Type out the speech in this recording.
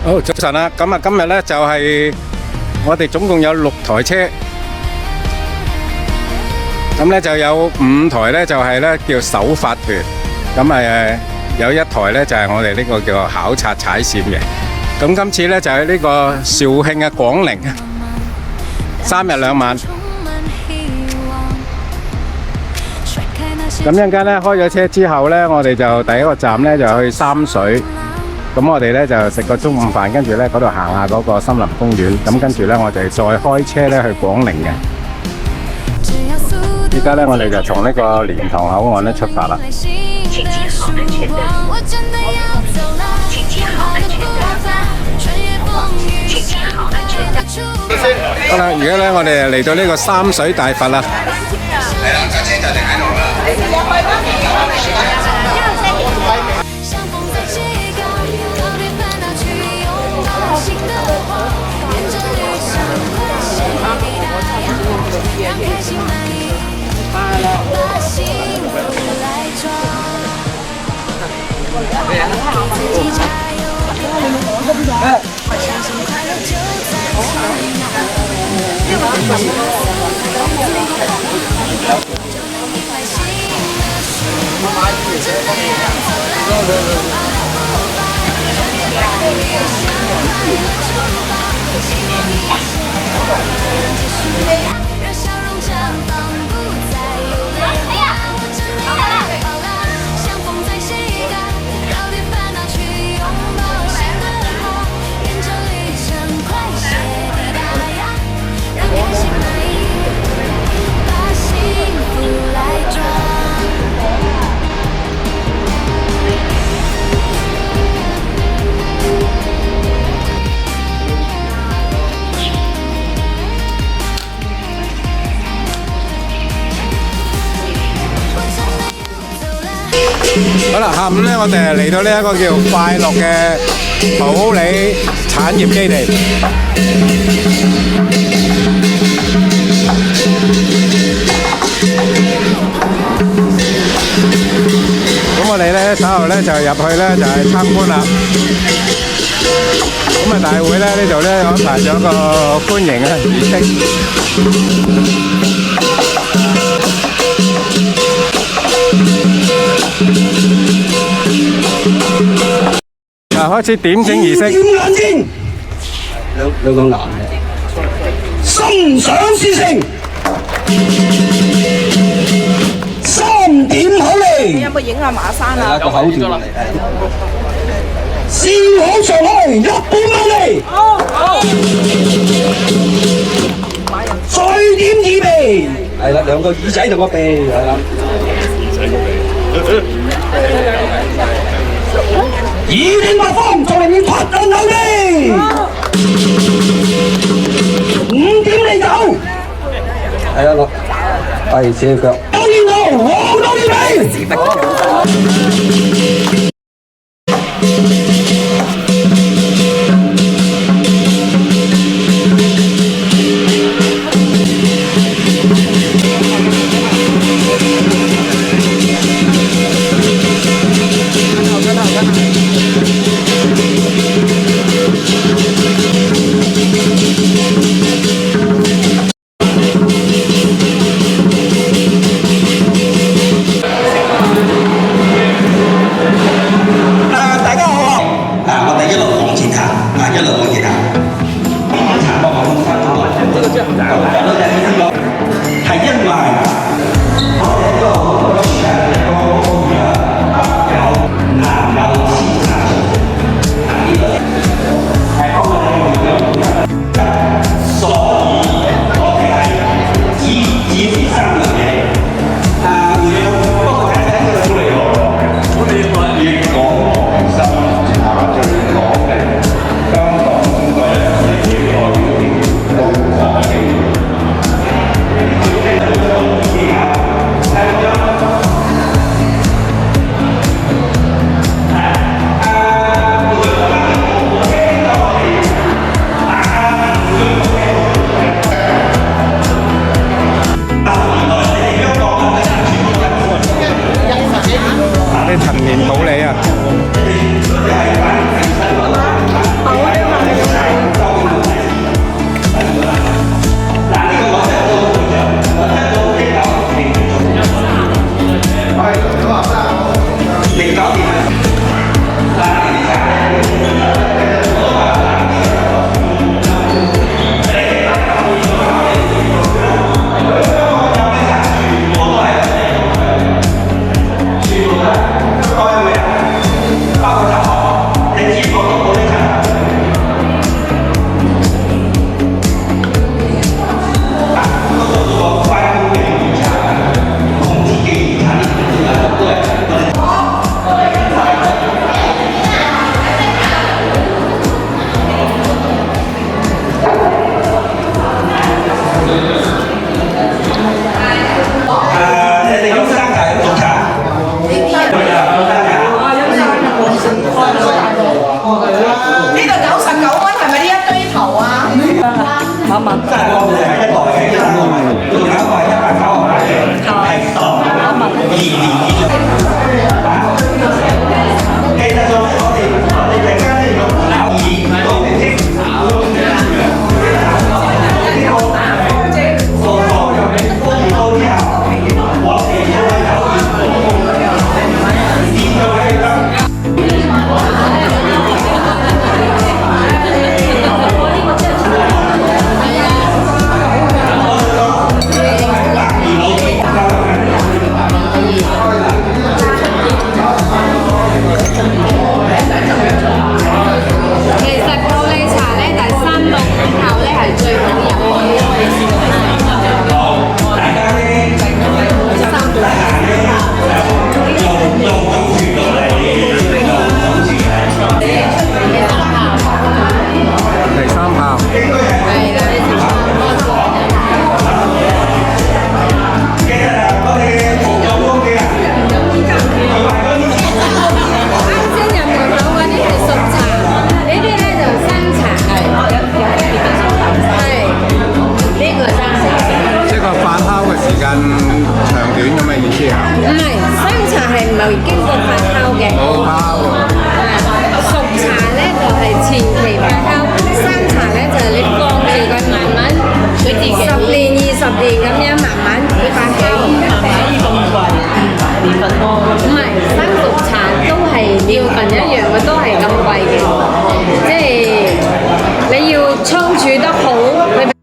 好，早晨啦！咁啊，今日咧就係我哋總共有6台車，咁咧就有5台咧就係咧叫首發團，咁有1台咧就係我哋呢個叫考察踩線嘅。咁今次咧就喺呢個肇慶嘅廣寧，3日2晚。咁一陣間咧開咗車之後咧，我哋就第一個站咧就去三水。咁我哋咧就食個中午飯，跟住咧嗰度行下嗰個森林公園。咁跟住咧我哋再開車咧去廣寧嘅。而家咧我哋就從呢個蓮塘口岸咧出發啦。請繫好安全帶。請繫好安全帶。請繫好安全帶。好啦，而家咧我哋嚟到呢個三水大佛啦。係啦，架車就停喺度啦。好啦，下午咧，我哋嚟到呢一個叫快樂嘅普洱產業基地。咁我哋咧稍後咧就入去咧就係參觀啦。咁啊，大會咧呢度咧安排咗個歡迎嘅儀式。開始點整儀式。點眼睛，兩個男嘅，心想事成，3點口令。你有冇影下馬山啊？個口條嚟，笑口常開，一本萬利。好。再點預備，係啦，兩個耳仔同個鼻，係啦。二定八方，在裏面拍人頭地。5點嚟走，係啊，落係斜腳。到呢度，我到呢邊。短咁嘅意思啊？唔係生茶係唔係經過發酵嘅？冇泡熟茶咧就係前期發酵，生茶咧就係你放住佢慢慢佢自己10年20年咁樣慢慢發酵。唔係生熟茶都係料份一樣嘅，都係咁貴嘅，即係你要倉儲得好。